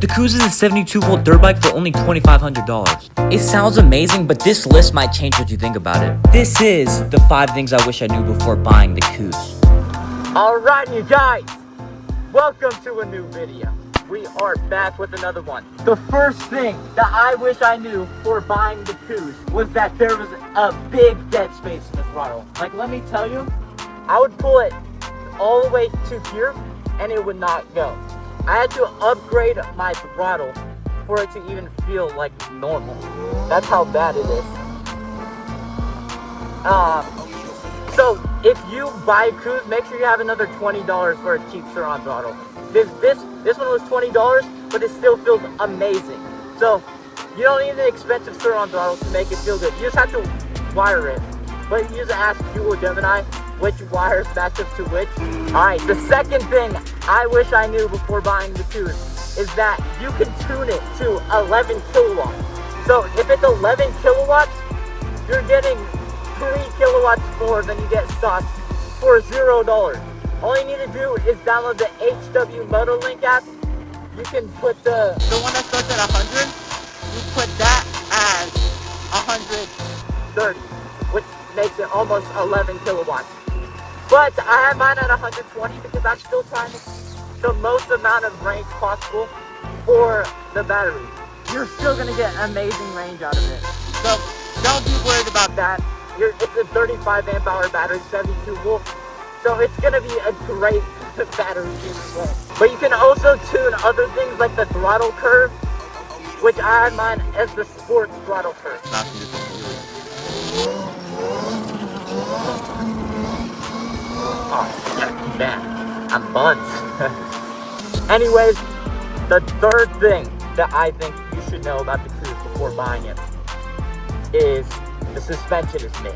The Kooz is a 72-volt dirt bike for only $2,500. It sounds amazing, but this list might change what you think about it. This is the 5 things I wish I knew before buying the Kooz. Alright you guys, welcome to a new video. We are back with another one. The first thing that I wish I knew before buying the Kooz was that there was a big dead space in the throttle. Like, let me tell you, I would pull it all the way to here and it would not go. I had to upgrade my throttle for it to even feel like normal. That's how bad it is. So if you buy a Kooz, make sure you have another $20 for a cheap Sur-on throttle. This one was $20, but it still feels amazing. So you don't need an expensive Sur-on throttle to make it feel good. You just have to wire it. But you just ask Dual Gemini which wires match up to which. Alright, the second thing I wish I knew before buying the Kooz is that you can tune it to 11 kilowatts. So if it's 11 kilowatts, you're getting 3 kilowatts more than you get stock for $0. All you need to do is download the HW MotoLink app. You can put the one that starts at 100, you put that as 130, which makes it almost 11 kilowatts. But I have mine at 120 because I'm still trying to the most amount of range possible for the battery. You're still gonna get amazing range out of it. So don't be worried about that. It's a 35 amp hour battery, 72 volts. So it's gonna be a great battery either way. But you can also tune other things like the throttle curve, which I have mine as the sports throttle curve. Oh, yeah, man, I'm buns. Anyways, the third thing that I think you should know about the Kooz before buying it is the suspension is mid,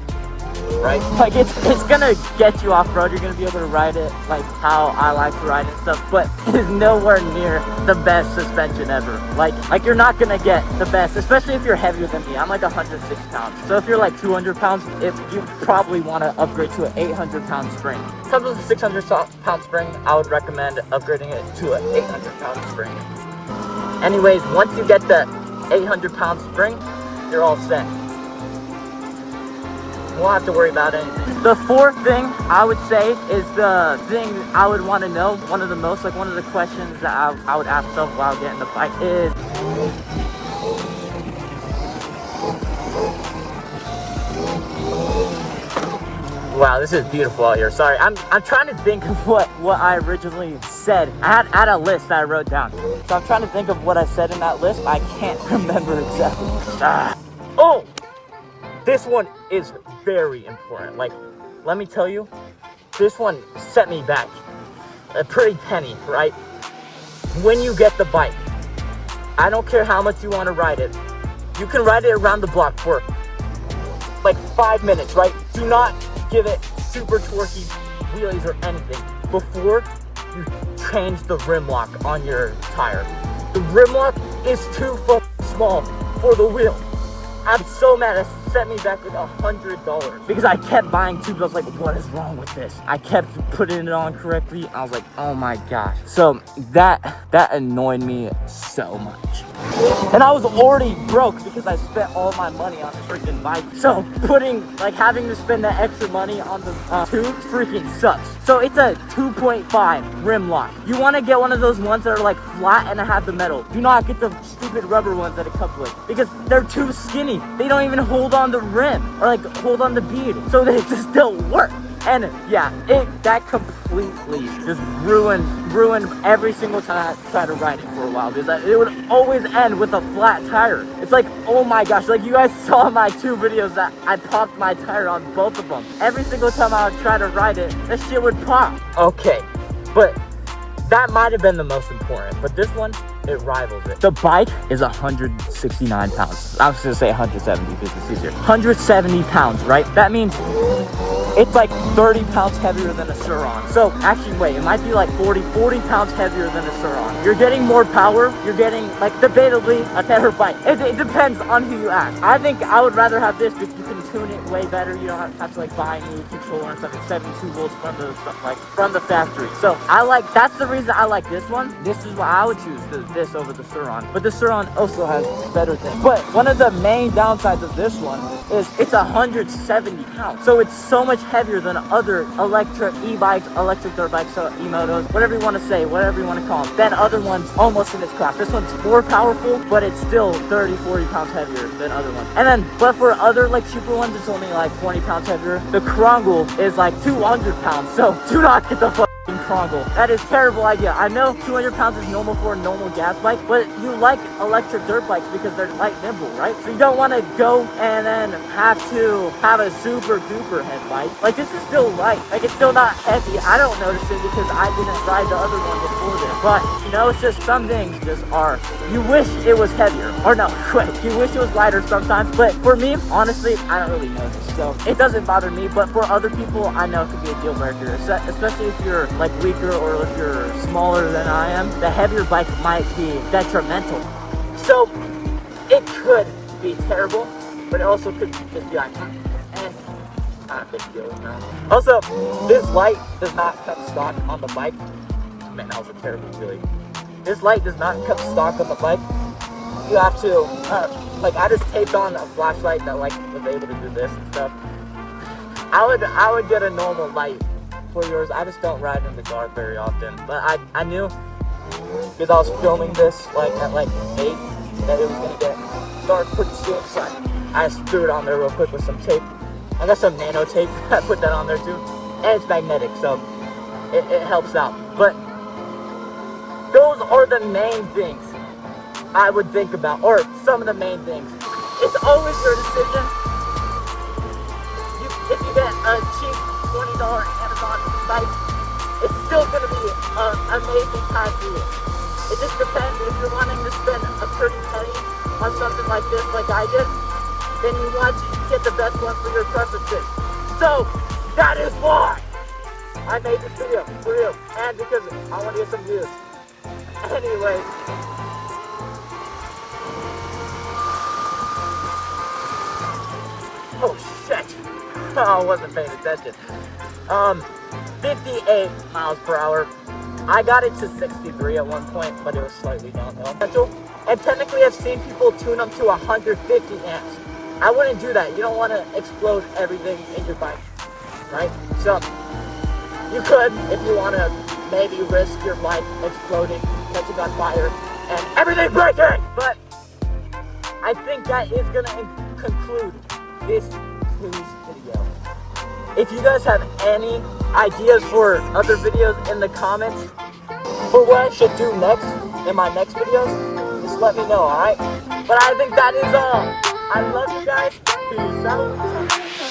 right? Like it's gonna get you off road. You're gonna be able to ride it like how I like to ride and stuff, but it is nowhere near the best suspension ever. Like you're not gonna get the best, especially if you're heavier than me. I'm like 106 pounds. So if you're like 200 pounds, you probably want to upgrade to an 800-pound spring. If it comes with a 600-pound spring, I would recommend upgrading it to an 800-pound spring. Anyways, once you get the 800-pound spring, you're all set. You won't have to worry about anything. The fourth thing I would say is the thing I would want to know, one of the most, like one of the questions that I would ask myself while getting the bike is, wow, this is beautiful out here. Sorry, I'm trying to think of what I originally said. I had a list that I wrote down. So I'm trying to think of what I said in that list. I can't remember exactly. Oh! This one is very important. Like, let me tell you, this one set me back a pretty penny, right? When you get the bike, I don't care how much you want to ride it. You can ride it around the block for like 5 minutes, right? Do not give it super torquey wheelies or anything before you change the rim lock on your tire. The rim lock is too small for the wheel. I'm so mad. It set me back with $100 because I kept buying tubes. I was like, what is wrong with this? I kept putting it on correctly. I was like, oh my gosh. So that annoyed me so much. And I was already broke because I spent all my money on the freaking bike. So having to spend that extra money on the tube freaking sucks. So it's a 2.5 rim lock. You want to get one of those ones that are like flat and have the metal. Do not get the stupid rubber ones that it comes with because they're too skinny. They don't even hold on the rim or like hold on the bead. So they just don't work. And yeah, that completely just ruined every single time I tried to ride it for a while because it would always end with a flat tire. It's like, oh my gosh, like you guys saw my 2 videos that I popped my tire on both of them. Every single time I would try to ride it, that shit would pop. Okay, but that might have been the most important, but this one, it rivals it. The bike is 169 pounds. I was gonna say 170 because it's easier. 170 pounds, right? That means it's like 30 pounds heavier than a Sur-on. So actually, wait, it might be like 40 pounds heavier than a Sur-on. You're getting more power. You're getting like debatably a better bike. It depends on who you ask. I think I would rather have this because you can tune it way better. You don't have to like buy a new controller and stuff. It's 72 volts from the factory. So that's the reason I like this one. This is why I would choose this over the Suron. But the Suron also has better things. But one of the main downsides of this one is it's 170 pounds. So it's so much heavier than other electric e-bikes, electric dirt bikes, so e-motos, whatever you want to say, whatever you want to call them, than other ones almost in its class. This one's more powerful, but it's still 30, 40 pounds heavier than other ones. And then, but for other like cheaper ones, it's only like 20 pounds heavier. The Krongle is like 200 pounds. So do not get the Krongle. That is a terrible idea. I know 200 pounds is normal for a normal gas bike, but you like electric dirt bikes because they're light and nimble, right? So you don't want to go and then have to have a super duper heavy bike. Like this is still light. Like it's still not heavy. I don't notice it because I didn't ride the other one before this. But you know, it's just some things just are. You wish it was heavier. Or no, wait, you wish it was lighter sometimes. But for me, honestly, I don't really notice. So it doesn't bother me. But for other people, I know it could be a deal breaker. Especially if you're like weaker or if you're smaller than I am, the heavier bike might be detrimental. So it could be terrible, but it also could just be like, not a big deal. No. Also, this light does not come stock on the bike. Man, that was a terrible feeling. This light does not come stock on the bike. You have to, like I just taped on a flashlight that like was able to do this and stuff. I would get a normal light for yours. I just don't ride in the dark very often. But I knew, because I was filming this like at like 8, that it was gonna get dark pretty soon. So I just threw it on there real quick with some tape. I got some nano tape. I put that on there too. And it's magnetic, so it helps out. But those are the main things I would think about, or some of the main things. It's always your decision. If you get a cheap $20 Amazon bike, it's still going to be an amazing time for you. It just depends. If you're wanting to spend a pretty penny on something like this, like I did, then you want to get the best one for your preferences. So that is why I made this video for you, and because I want to get some views. Anyways, oh shit, I wasn't paying attention. 58 miles per hour. I got it to 63 at one point, but it was slightly downhill. And technically I've seen people tune them to 150 amps. I wouldn't do that. You don't want to explode everything in your bike, right? So you could, if you want to maybe risk your bike exploding, catching on fire, and everything breaking. But I think that is going to conclude this Kooz video. If you guys have any ideas for other videos in the comments for what I should do next in my next videos, just let me know, alright? But I think that is all. I love you guys. Peace out.